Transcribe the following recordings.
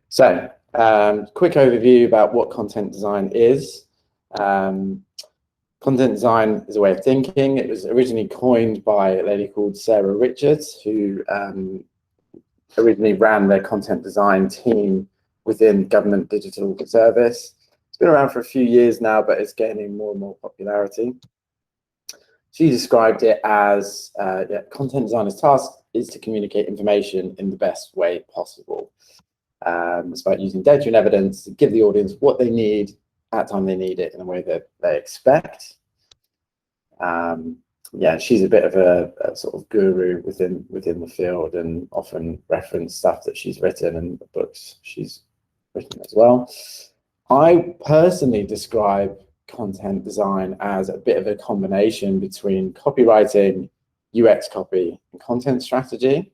So, quick overview about what content design is. Content design is a way of thinking. It was originally coined by a lady called Sarah Richards, who originally ran their content design team within government digital service. It's been around for a few years now, but it's gaining more and more popularity. She described it as content designer's task is to communicate information in the best way possible. It's about using data and evidence to give the audience what they need at the time they need it in a way that they expect. Yeah, she's a bit of a sort of guru within the field, and often reference stuff that she's written and the books she's written as well. I personally describe content design as a bit of a combination between copywriting, UX copy, and content strategy.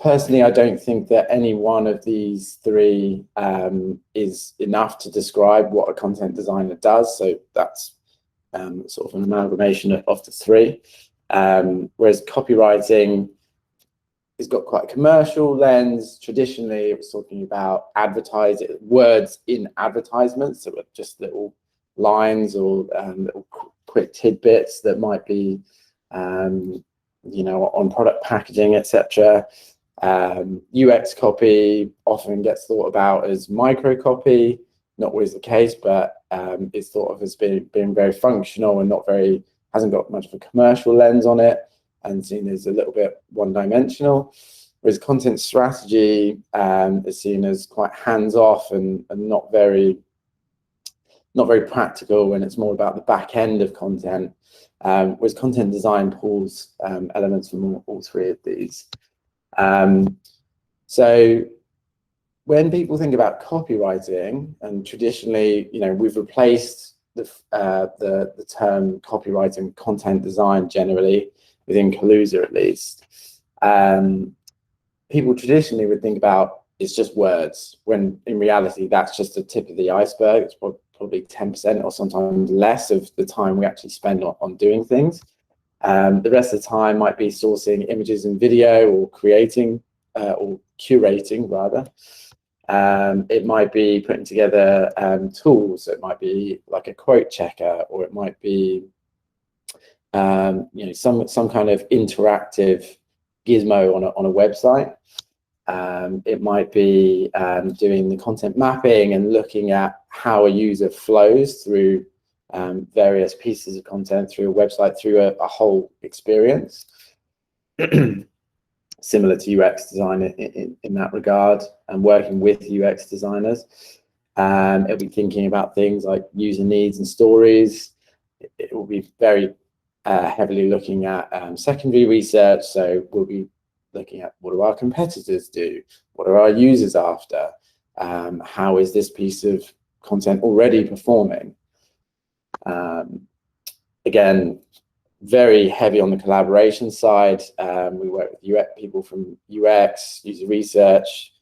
Personally, I don't think that any one of these three is enough to describe what a content designer does. So that's sort of an amalgamation of the three. Whereas copywriting has got quite a commercial lens. Traditionally, it was talking about advertising, words in advertisements, so just little lines or little quick tidbits that might be, you know, on product packaging, etc. UX copy often gets thought about as micro copy, not always the case, but it's thought of as being very functional and hasn't got much of a commercial lens on it, and seen as a little bit one-dimensional. Whereas content strategy is seen as quite hands-off and not very practical, when it's more about the back end of content. Whereas content design pulls elements from all three of these. So when people think about copywriting, and traditionally, you know, we've replaced the term copywriting, content design generally, within Kaluza at least. People traditionally would think about it's just words, when in reality that's just the tip of the iceberg. It's probably 10% or sometimes less of the time we actually spend on doing things. The rest of the time might be sourcing images and video, or creating or curating rather. It might be putting together tools. So it might be like a quote checker, or it might be you know, some kind of interactive gizmo on a website. It might be doing the content mapping and looking at how a user flows through various pieces of content through a website, through a whole experience. Similar to UX design in that regard, and working with UX designers. It'll be thinking about things like user needs and stories. It will be very heavily looking at secondary research. So we'll be looking at, what do our competitors do? What are our users after? How is this piece of content already performing? Again, very heavy on the collaboration side. We work with UX people from UX, user research,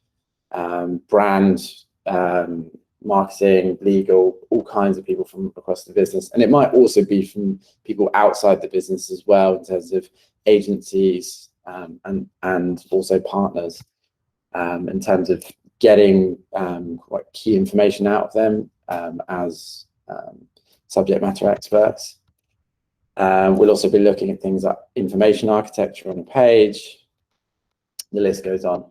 brand, marketing, legal, all kinds of people from across the business. And it might also be from people outside the business as well, in terms of agencies and also partners, in terms of getting quite key information out of them as subject matter experts. We'll also be looking at things like information architecture on a page. The list goes on.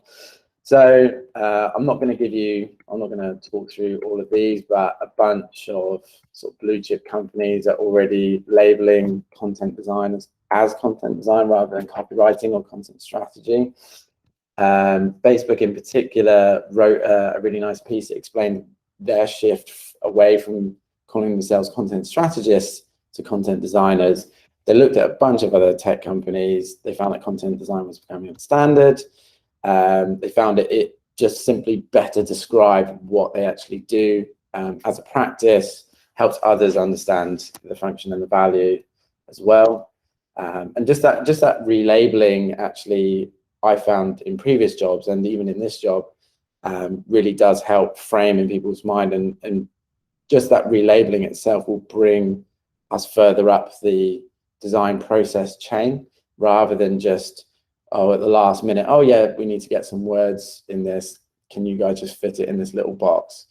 So I'm not going to talk through all of these, but a bunch of sort of blue chip companies are already labeling content designers as content design rather than copywriting or content strategy. Facebook in particular wrote a really nice piece that explained their shift away from calling themselves content strategists to content designers. They looked at a bunch of other tech companies. They found that content design was becoming a standard. They found it just simply better described what they actually do as a practice, helps others understand the function and the value as well. And just that relabeling, actually, I found in previous jobs and even in this job, really does help frame in people's mind, and just that relabeling itself will bring us further up the design process chain, rather than just, oh, at the last minute, oh yeah, we need to get some words in this, can you guys just fit it in this little box?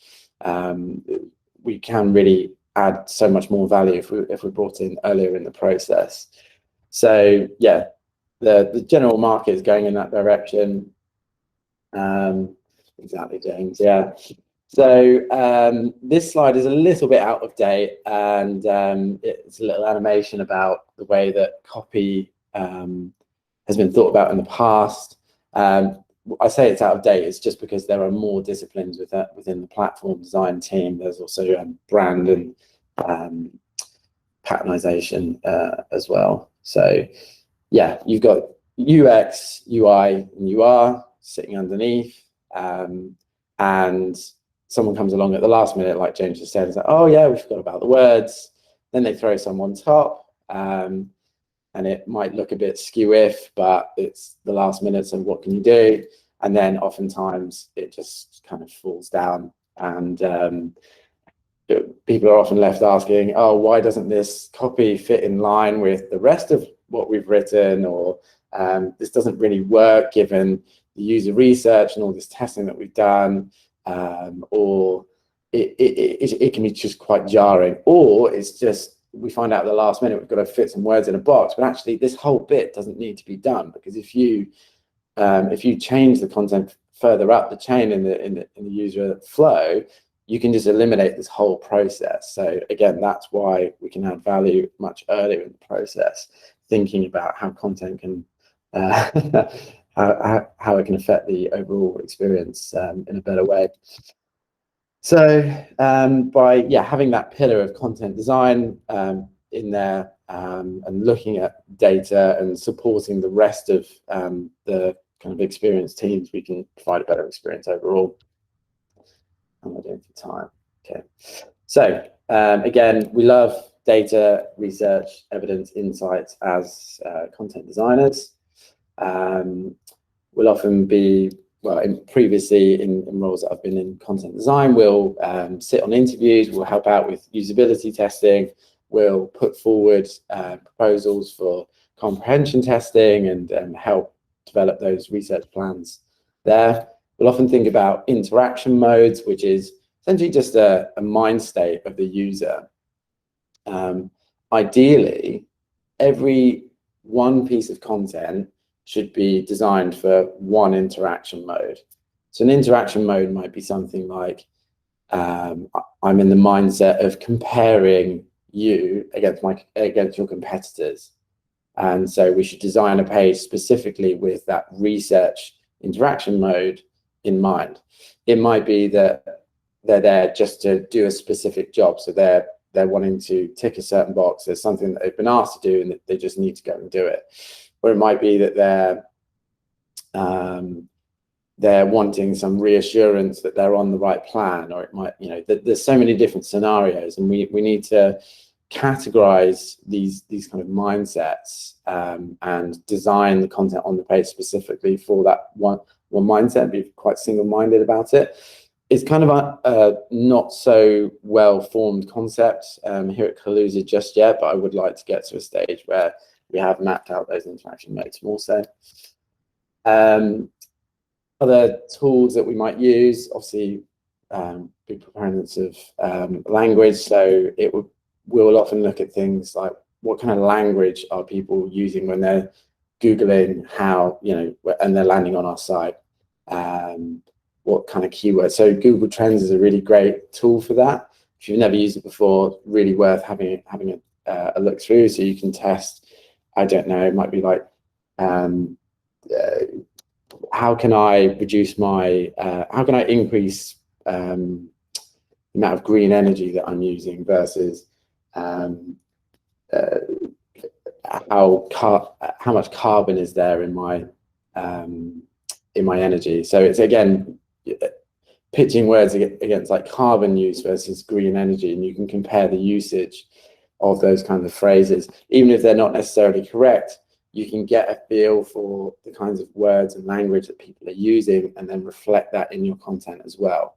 We can really add so much more value if we're brought in earlier in the process. So yeah, the general market is going in that direction. Exactly, James. Yeah. So this slide is a little bit out of date, and it's a little animation about the way that copy has been thought about in the past. I say it's out of date, it's just because there are more disciplines within the platform design team. There's also brand and patternization as well. So yeah, you've got UX, UI, and UR sitting underneath, and someone comes along at the last minute, like James just said, it's like, oh yeah, we forgot about the words. Then they throw some on top, and it might look a bit skew-if, but it's the last minute, so what can you do? And then oftentimes it just kind of falls down, and people are often left asking, oh, why doesn't this copy fit in line with the rest of what we've written? Or this doesn't really work given the user research and all this testing that we've done. Or it can be just quite jarring, or it's just we find out at the last minute we've got to fit some words in a box, but actually this whole bit doesn't need to be done, because if you change the content further up the chain in the user flow, you can just eliminate this whole process. So again, that's why we can add value much earlier in the process, thinking about how content can how it can affect the overall experience in a better way. So by having that pillar of content design in there, and looking at data and supporting the rest of the kind of experienced teams, we can provide a better experience overall. How am I doing for time? Okay. So again, we love data, research, evidence, insights as content designers. We'll often be, well, previously in roles that I've been in content design, we'll sit on interviews, we'll help out with usability testing, we'll put forward proposals for comprehension testing and help develop those research plans there. We'll often think about interaction modes, which is essentially just a mind state of the user. Ideally, every one piece of content should be designed for one interaction mode. So an interaction mode might be something like, I'm in the mindset of comparing you against your competitors. And so we should design a page specifically with that research interaction mode in mind. It might be that they're there just to do a specific job. So they're wanting to tick a certain box. There's something that they've been asked to do and that they just need to go and do it. Or it might be that they're wanting some reassurance that they're on the right plan, or it might, there's so many different scenarios, and we need to categorize these kind of mindsets and design the content on the page specifically for that one mindset, be quite single-minded about it. It's kind of a not so well-formed concept here at Kaluza just yet, but I would like to get to a stage where we have mapped out those interaction modes more so. Other tools that we might use, obviously, big proponents of language. So we'll often look at things like, what kind of language are people using when they're Googling how, and they're landing on our site? What kind of keywords? So Google Trends is a really great tool for that. If you've never used it before, really worth having a look through, so you can test. I don't know, it might be like, how can I reduce my, how can I increase the amount of green energy that I'm using versus how much carbon is there in my energy. So it's, again, pitching words against like carbon use versus green energy, and you can compare the usage of those kinds of phrases. Even if they're not necessarily correct, you can get a feel for the kinds of words and language that people are using, and then reflect that in your content as well.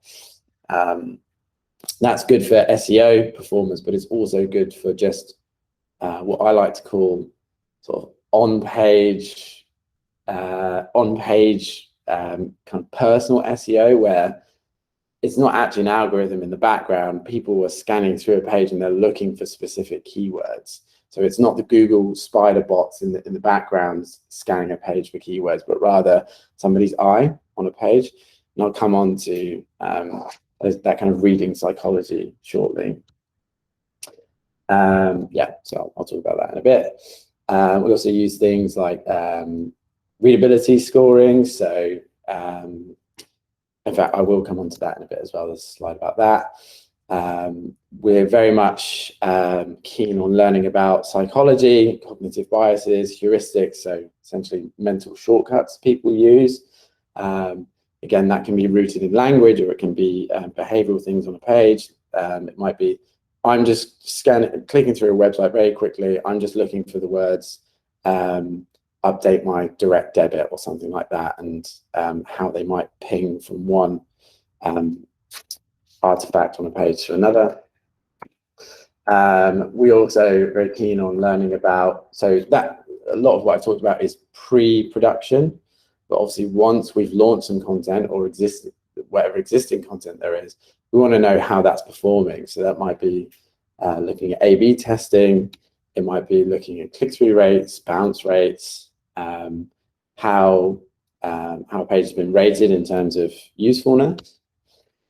That's good for SEO performance, but it's also good for just what I like to call sort of on-page kind of personal SEO, where it's not actually an algorithm in the background. People are scanning through a page and they're looking for specific keywords. So it's not the Google spider bots in the background scanning a page for keywords, but rather somebody's eye on a page. And I'll come on to that kind of reading psychology shortly. Yeah, so I'll talk about that in a bit. We also use things like readability scoring. So in fact, I will come on to that in a bit as well. There's a slide about that. We're very much keen on learning about psychology, cognitive biases, heuristics, so essentially mental shortcuts people use. Again, that can be rooted in language, or it can be behavioral things on a page. It might be, I'm just clicking through a website very quickly. I'm just looking for the words update my direct debit or something like that, and how they might ping from one artifact on a page to another. We also very keen on learning about, so that a lot of what I've talked about is pre-production, but obviously once we've launched some content or whatever existing content there is, we want to know how that's performing. So that might be looking at A/B testing. It might be looking at click-through rates, bounce rates, how a page has been rated in terms of usefulness.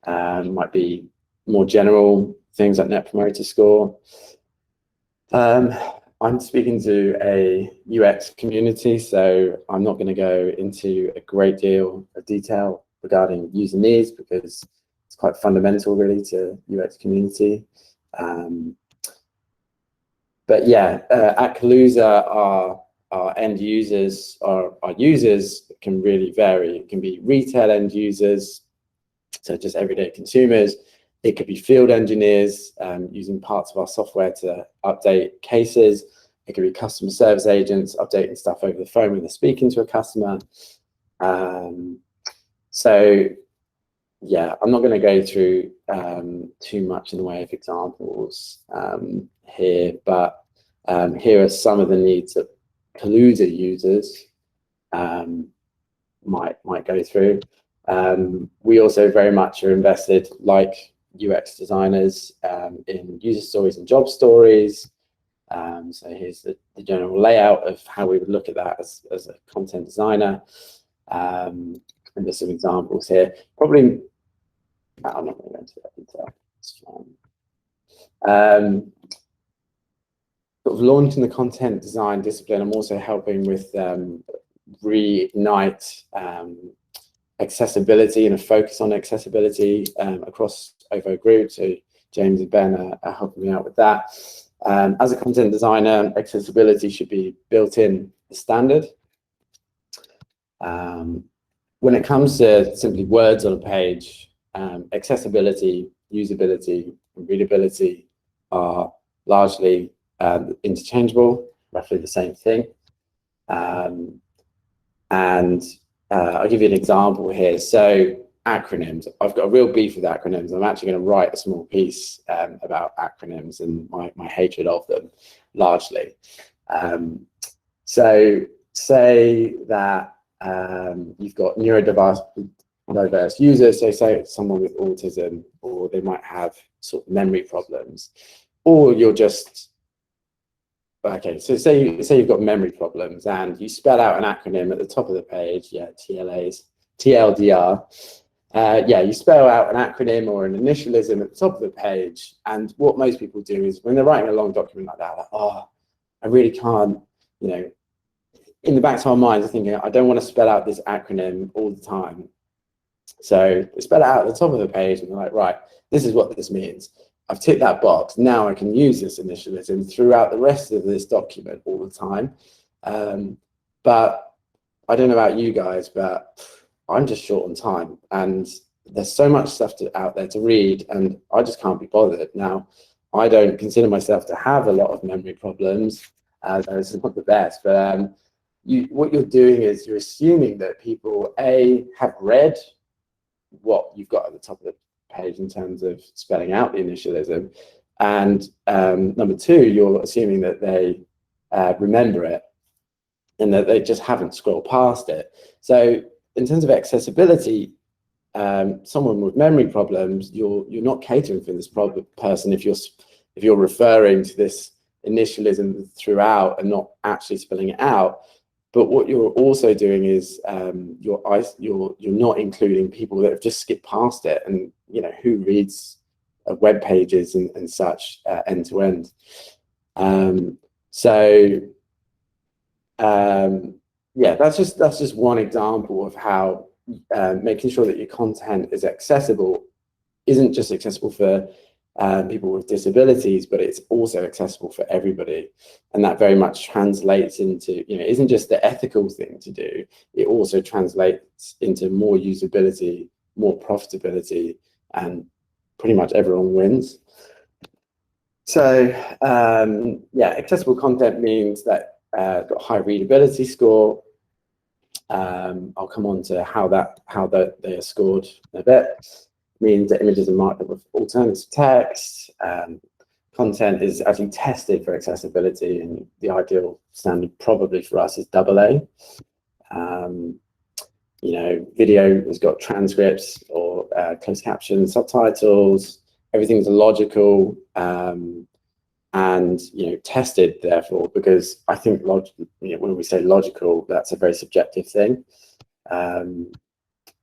Might be more general things like Net Promoter Score. I'm speaking to a UX community, so I'm not going to go into a great deal of detail regarding user needs, because it's quite fundamental really to UX community. But yeah, at Kaluza, our end users, our users can really vary. It can be retail end users, so just everyday consumers. It could be field engineers using parts of our software to update cases. It could be customer service agents updating stuff over the phone when they're speaking to a customer. So yeah, I'm not going to go through too much in the way of examples here, but here are some of the needs that Kaluza users might go through. We also very much are invested, like UX designers, in user stories and job stories. So here's the general layout of how we would look at that as a content designer. And there's some examples here. Probably, I'm not going to go into that detail. It's fine. Sort of launching the content design discipline, I'm also helping with reignite accessibility and a focus on accessibility across OVO Group. So James and Ben are helping me out with that. As a content designer, accessibility should be built in the standard. When it comes to simply words on a page, accessibility, usability, and readability are largely interchangeable, roughly the same thing. And I'll give you an example here. So acronyms, I've got a real beef with acronyms. I'm actually going to write a small piece about acronyms and my hatred of them, largely. So say that you've got neurodiverse users, so say it's someone with autism, or they might have sort of memory problems, or you're just, okay, so say you've got memory problems and you spell out an acronym at the top of the page, yeah, TLDR. Yeah, you spell out an acronym or an initialism at the top of the page, and what most people do is when they're writing a long document like that, like, oh, I really can't, you know, in the back of our minds, I'm thinking, I don't want to spell out this acronym all the time. So they spell it out at the top of the page, and they're like, right, this is what this means. I've ticked that box. Now I can use this initialism throughout the rest of this document all the time. But I don't know about you guys, but I'm just short on time, and there's so much stuff out there to read, and I just can't be bothered. Now, I don't consider myself to have a lot of memory problems. It's not the best, but what you're doing is you're assuming that people, A, have read what you've got at the top of the page in terms of spelling out the initialism, and number two, you're assuming that they remember it and that they just haven't scrolled past it. So in terms of accessibility, someone with memory problems, you're not catering for this person if you're referring to this initialism throughout and not actually spelling it out. But what you're also doing is you're not including people that have just skipped past it, and who reads web pages and such end to end. Yeah, that's just one example of how making sure that your content is accessible isn't just accessible for people with disabilities, but it's also accessible for everybody. And that very much translates into, isn't just the ethical thing to do, it also translates into more usability, more profitability, and pretty much everyone wins. So yeah, accessible content means that got a high readability score. I'll come on to how they are scored in a bit. Means that images are marked up with alternative text. Content is actually tested for accessibility, and the ideal standard probably for us is AA. Video has got transcripts or closed captions, subtitles. Everything's logical and tested. Therefore, because I think when we say logical, that's a very subjective thing.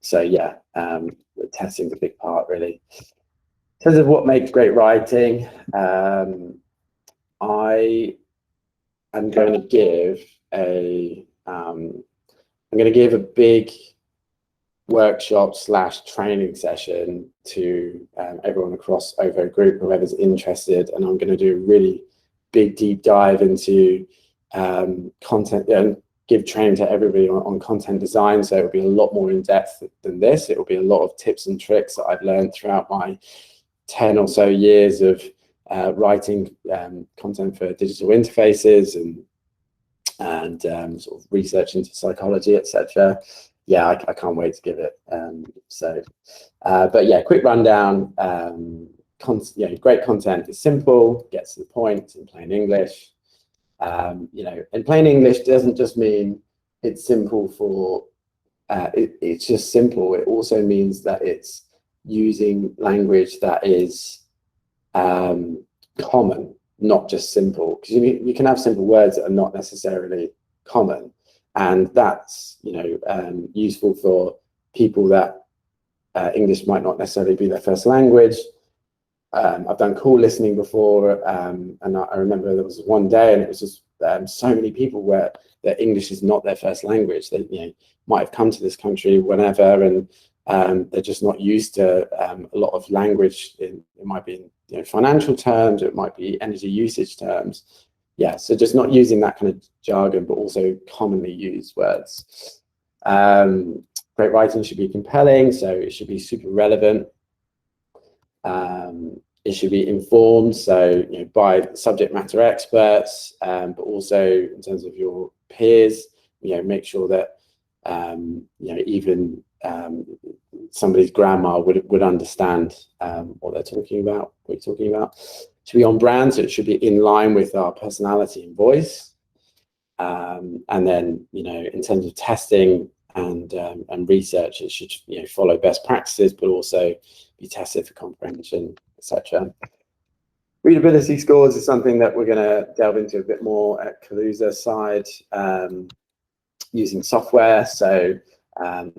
So yeah, testing's a big part, really. In terms of what makes great writing, I am going to give a big workshop / training session to everyone across OVO Group, whoever's interested, and I'm going to do a really big deep dive into content and give training to everybody on content design. So it'll be a lot more in depth than this. It will be a lot of tips and tricks that I've learned throughout my 10 or so years of writing content for digital interfaces and sort of research into psychology, etc. Yeah, I can't wait to give it. But yeah, quick rundown. Great content is simple, gets to the point in plain English. In plain English doesn't just mean it's simple for it's just simple. It also means that it's using language that is common, not just simple, because you can have simple words that are not necessarily common, and that's useful for people that English might not necessarily be their first language. I've done call listening before, and I remember there was one day, and it was just so many people where their English is not their first language. They might have come to this country whenever, and they're just not used to a lot of language. It might be in financial terms, it might be energy usage terms. Yeah, so just not using that kind of jargon, but also commonly used words. Great writing should be compelling, so it should be super relevant. It should be informed, so by subject matter experts, but also in terms of your peers. Make sure that even somebody's grandma would understand what they're talking about. What you're talking about. It should be on brand, so it should be in line with our personality and voice. And then in terms of testing and research, it should follow best practices, but also be tested for comprehension, etc. Readability scores is something that we're going to delve into a bit more at Kaluza's side, using software. So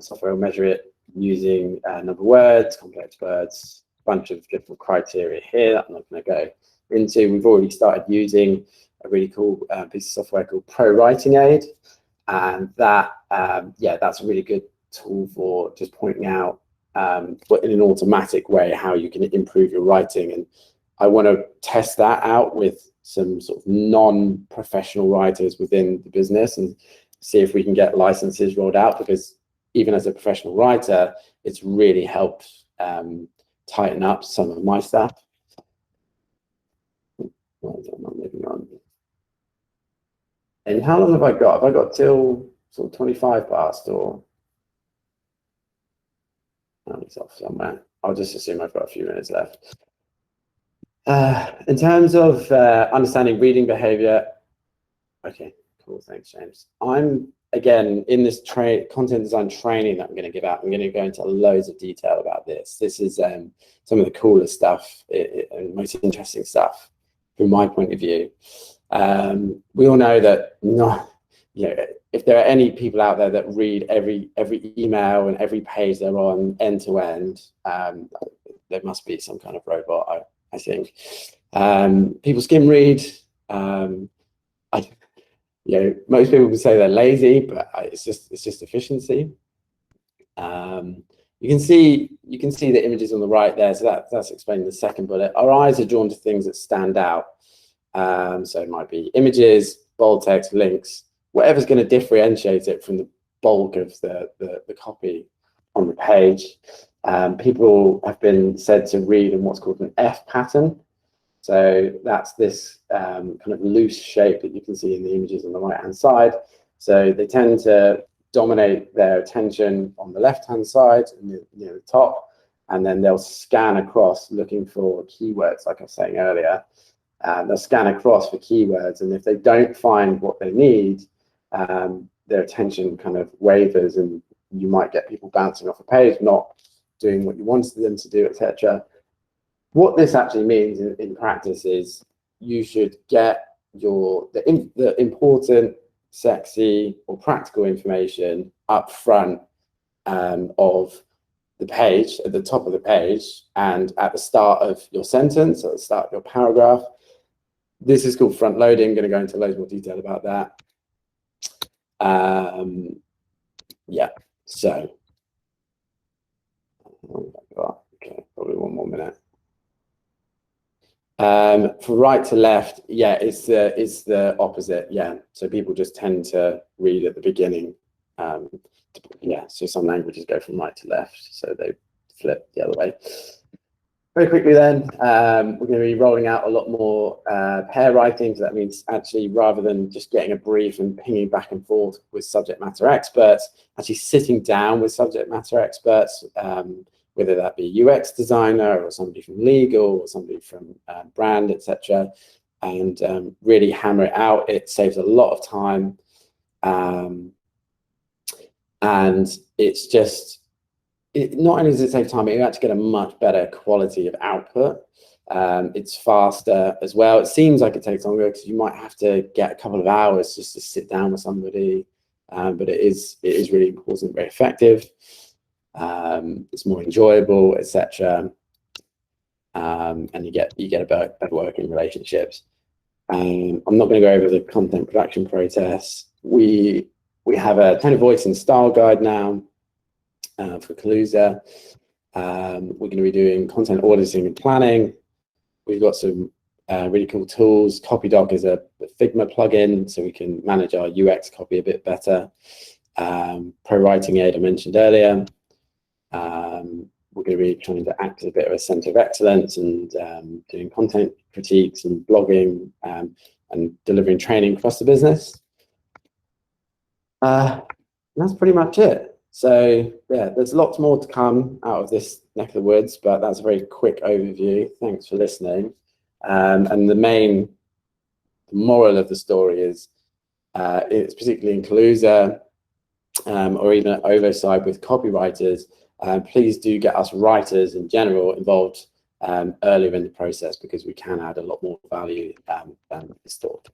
software will measure it using number of words, complex words, a bunch of different criteria here that I'm not going to go into. We've already started using a really cool piece of software called Pro Writing Aid, and that that's a really good tool for just pointing out, but in an automatic way, how you can improve your writing. And I want to test that out with some sort of non-professional writers within the business and see if we can get licenses rolled out, because even as a professional writer, it's really helped tighten up some of my stuff. Moving on. And how long have I got? Have I got till sort of 25 past, or it's off somewhere? I'll just assume I've got a few minutes left. In terms of understanding reading behavior, okay, cool, thanks, James. I'm again, in this content design training that I'm going to give out, I'm going to go into loads of detail about this. This is some of the coolest stuff and most interesting stuff from my point of view. We all know that if there are any people out there that read every email and every page they're on end to end, there must be some kind of robot, I think. People skim read. Most people would say they're lazy, but it's just efficiency. You can see the images on the right there, so that's explaining the second bullet. Our eyes are drawn to things that stand out. So it might be images, bold text, links, whatever's going to differentiate it from the bulk of the copy on the page. People have been said to read in what's called an F pattern. So that's this kind of loose shape that you can see in the images on the right-hand side. So they tend to dominate their attention on the left-hand side, near the top, and then they'll scan across looking for keywords, like I was saying earlier. They'll scan across for keywords, and if they don't find what they need, their attention kind of wavers, and you might get people bouncing off a page, not doing what you wanted them to do, etc. What this actually means in practice is you should get the important, sexy, or practical information up front of the page, at the top of the page, and at the start of your sentence, or at the start of your paragraph. This is called front loading. I'm going to go into loads more detail about that. Yeah, so okay, probably one more minute. For right to left, yeah, it's the opposite. Yeah, so people just tend to read at the beginning. Yeah, so some languages go from right to left, so they flip the other way. Very quickly then, we're going to be rolling out a lot more pair writing. So that means actually, rather than just getting a brief and pinging back and forth with subject matter experts, actually sitting down with subject matter experts, whether that be UX designer or somebody from legal or somebody from brand, etc., and really hammer it out. It saves a lot of time, and it's just, not only does it save time, but you actually get a much better quality of output. It's faster as well. It seems like it takes longer because you might have to get a couple of hours just to sit down with somebody, but it is really important, very effective. It's more enjoyable, etc. And you get a better working relationships. I'm not going to go over the content production process. We have a tone of voice and style guide now for Kaluza. We're going to be doing content auditing and planning. We've got some really cool tools. CopyDoc is a Figma plugin, so we can manage our UX copy a bit better. Pro Writing Aid I mentioned earlier. We're going to be trying to act as a bit of a center of excellence and doing content critiques and blogging and delivering training across the business. That's pretty much it. So yeah, there's lots more to come out of this neck of the woods, but that's a very quick overview. Thanks for listening. And the moral of the story is, it's particularly in Kaluza or even at OVO side with copywriters, please do get us writers in general involved earlier in the process, because we can add a lot more value than is thought.